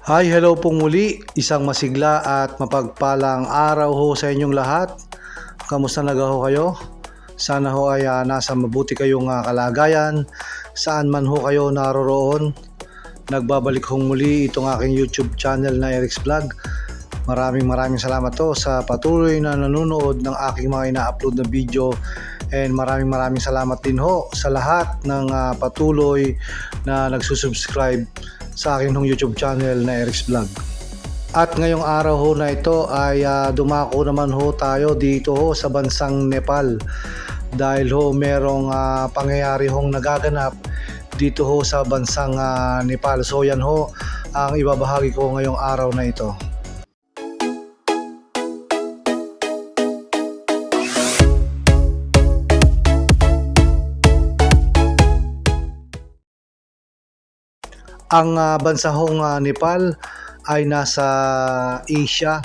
Hi, hello pong muli. Isang masigla at mapagpalang araw ho sa inyong lahat. Kamusta na ho kayo? Sana ho ay nasa mabuti kayong kalagayan. Saan man ho kayo naroroon. Nagbabalik hong muli itong aking YouTube channel na Eric's Vlog. Maraming salamat to sa patuloy na nanonood ng aking mga ina-upload na video. And maraming salamat din ho sa lahat ng patuloy na nagsusubscribe sa akin ng YouTube channel na Eric's Vlog. At ngayong araw ho na ito ay dumako naman ho tayo dito ho sa bansang Nepal dahil ho merong pangyayari hong nagaganap dito ho sa bansang Nepal. So yan ho ang ibabahagi ko ngayong araw na ito. Ang bansahong Nepal ay nasa Asia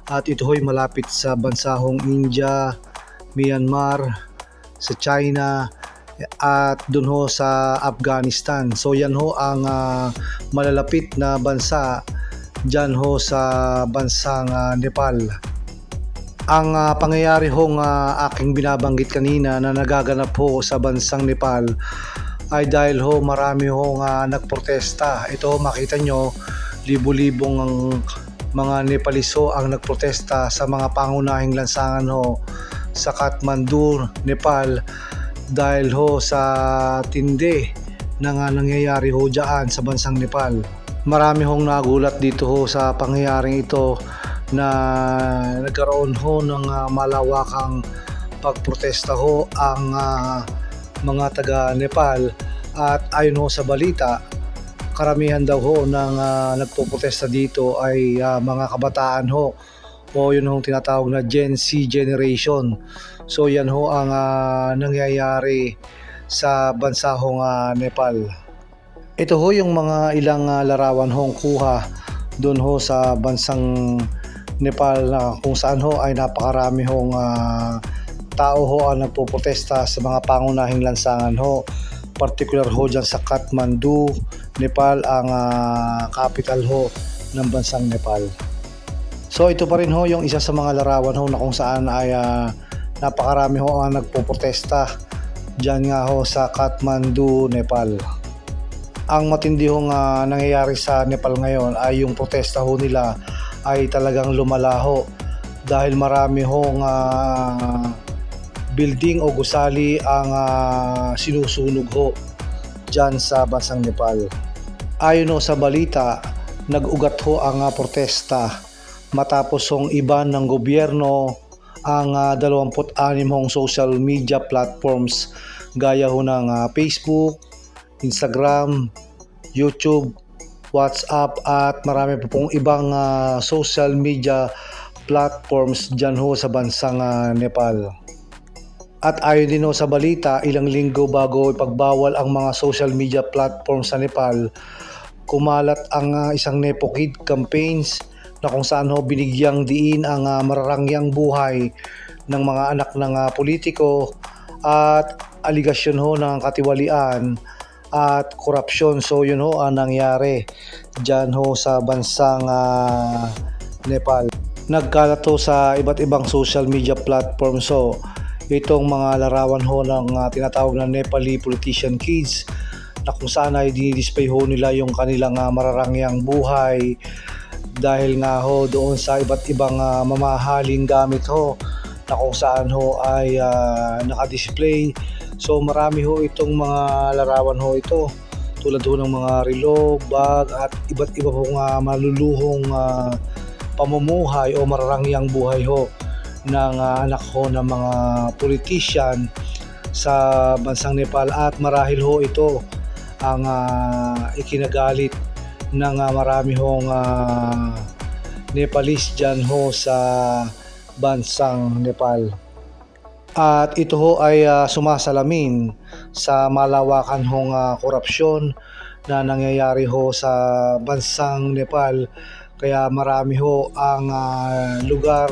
at ito ho'y malapit sa bansahong India, Myanmar, sa China at dun ho sa Afghanistan. So yan ho ang malalapit na bansa dyan ho sa bansang Nepal. Ang pangyayari hong aking binabanggit kanina na nagaganap ho sa bansang Nepal ay dahil ho marami hong nagprotesta. Ito makita nyo, libo-libong mga Nepaliso ang nagprotesta sa mga pangunahing lansangan ho sa Kathmandu, Nepal dahil ho sa tindi na nangyayari ho dyan sa bansang Nepal. Marami hong nagulat dito ho sa pangyayaring ito na nagkaroon ho ng malawakang pagprotesta ho ang mga taga Nepal at ayon ho sa balita, karamihan daw ho ng nagpoprotesta dito ay mga kabataan ho o yun hong tinatawag na Gen Z generation. So yan ho ang nangyayari sa bansahong Nepal. Ito ho yung mga ilang larawan hong kuha doon ho sa bansang Nepal na kung saan ho ay napakarami hong tao ho ang nagpoprotesta sa mga pangunahing lansangan ho, particular ho dyan sa Kathmandu, Nepal, ang capital ho ng bansang Nepal. So ito pa rin ho yung isa sa mga larawan ho na kung saan ay napakarami ho ang nagpoprotesta dyan nga ho sa Kathmandu, Nepal. Ang matindi hong nangyayari sa Nepal ngayon ay yung protesta ho nila ay talagang lumalaho dahil marami hong building o gusali ang sinusunog ho dyan sa bansang Nepal. Ayon ho sa balita, nag-ugat ho ang protesta matapos hong iban ng gobyerno ang 26 hong social media platforms gaya ho ng Facebook, Instagram, YouTube, WhatsApp at marami pa pong ibang social media platforms dyan ho sa bansang Nepal. At ayon din ho sa balita, ilang linggo bago ipagbawal ang mga social media platforms sa Nepal, kumalat ang isang Nepo Kid campaigns na kung saan ho binigyang diin ang mararangyang buhay ng mga anak ng politiko at aligasyon ho ng katiwalian at korupsyon. So yun ho ang nangyari dyan ho sa bansang Nepal. Nagkalat ho sa iba't ibang social media platforms ho itong mga larawan ho ng tinatawag na Nepali politician kids na kung saan ay dinidisplay ho nila yung kanilang mararangyang buhay dahil nga ho doon sa iba't ibang mamahaling gamit ho na kung saan ho ay nakadisplay. So marami ho itong mga larawan ho ito tulad ho ng mga relo, bag at iba't iba hong maluluhong pamumuhay o mararangyang buhay ho ng anak ho ng mga politician sa bansang Nepal at marahil ho ito ang ikinagalit ng marami hong Nepalese dyan ho sa bansang Nepal. At ito ho ay sumasalamin sa malawakan hong korupsyon na nangyayari ho sa bansang Nepal, kaya marami ho ang lugar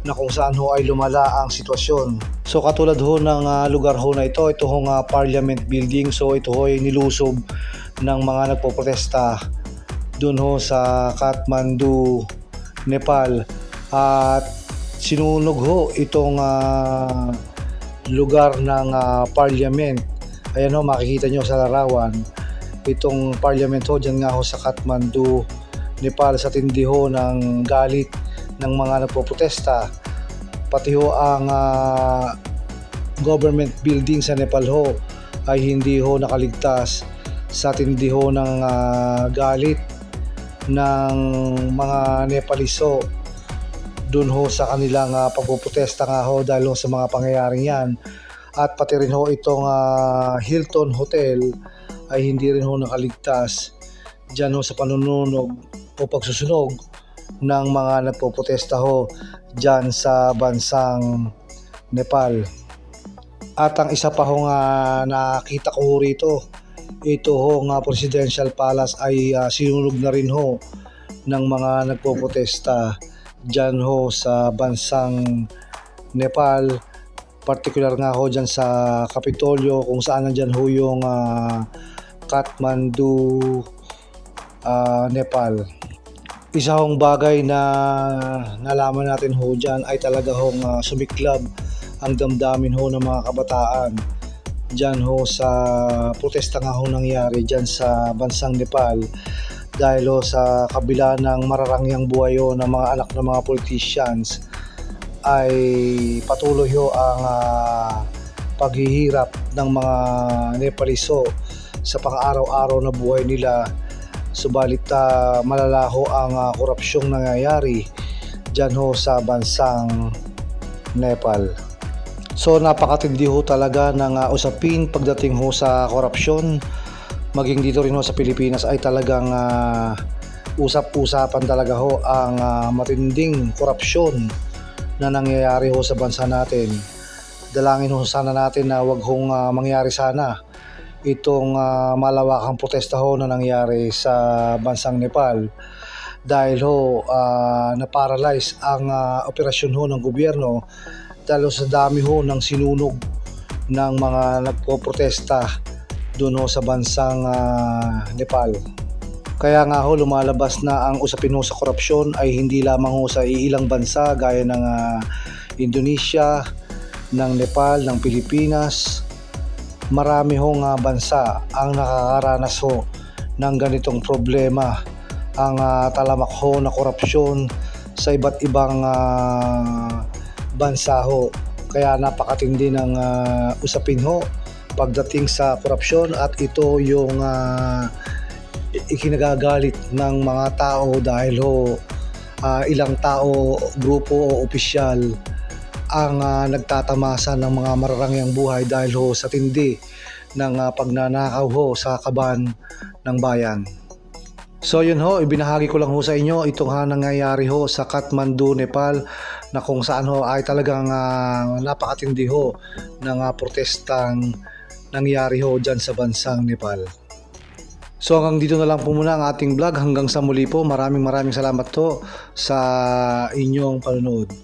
na kung saan ho ay lumala ang sitwasyon. So katulad ho ng lugar ho na ito hong Parliament Building. So ito ho ay nilusob ng mga nagpoprotesta dun ho sa Kathmandu, Nepal. At sinunog ho itong lugar ng parliament. Ayan ho, makikita nyo sa larawan itong parliament ho dyan nga ho sa Kathmandu, Nepal, sa tindi ho ng galit ng mga nagpoprotesta. Pati ho ang government building sa Nepal ho ay hindi ho nakaligtas sa tindi ho ng galit ng mga Nepalese ho dun ho sa kanilang pagpoprotesta nga ho dahil ho sa mga pangyayaring yan. At pati rin ho itong Hilton Hotel ay hindi rin ho nakaligtas dyan ho sa panununog o pagsusunog ng mga nagpoprotesta ho dyan sa bansang Nepal. At ang isa pa ho nga nakita ko ho rito, ito ho nga Presidential Palace ay sinunog na rin ho ng mga nagpoprotesta dyan ho sa bansang Nepal, particular nga ho dyan sa Kapitolyo kung saan nandyan ho yung Kathmandu, Nepal. Isa hong bagay na nalaman natin ho dyan ay talaga hong sumiklab ang damdamin ho ng mga kabataan dyan ho sa protesta nga ho nangyari dyan sa bansang Nepal dahil ho sa kabila ng mararangyang buhay ho ng mga anak ng mga politicians ay patuloy ho ang paghihirap ng mga Nepalese ho sa pang-araw-araw na buhay nila. Subalit malala ho ang korupsyong nangyayari dyan ho sa bansang Nepal. So napakatindi ho talaga ng usapin pagdating ho sa korupsyon. Maging dito rin ho sa Pilipinas ay talagang usap-usapan talaga ho ang matinding korupsyon na nangyayari ho sa bansa natin. Dalangin ho sana natin na wag hong mangyari sana itong malawakang protesta ho na nangyari sa bansang Nepal dahil ho na-paralyze ang operasyon ho ng gobyerno dahil sa dami ho ng sinunog ng mga nagpoprotesta doon ho sa bansang Nepal. Kaya nga ho lumalabas na ang usapin ho sa korupsyon ay hindi lamang ho sa iilang bansa gaya ng Indonesia, ng Nepal, ng Pilipinas. Marami hong bansa ang nakakaranas ho ng ganitong problema. Ang talamak ho na korupsyon sa iba't ibang bansa ho. Kaya napakatindi ng usapin ho pagdating sa korupsyon at ito yung ikinagagalit ng mga tao dahil ho ilang tao, grupo o opisyal ang nagtatamasa ng mga mararangyang buhay dahil ho sa tindi ng pagnanakaw ho sa kaban ng bayan. So yun ho, ibinahagi ko lang ho sa inyo itong nangyayari ho sa Kathmandu, Nepal na kung saan ho ay talagang napakatindi ho ng protestang nangyari ho dyan sa bansang Nepal. So hanggang dito na lang po muna ang ating vlog. Hanggang sa muli po, maraming salamat po sa inyong panonood.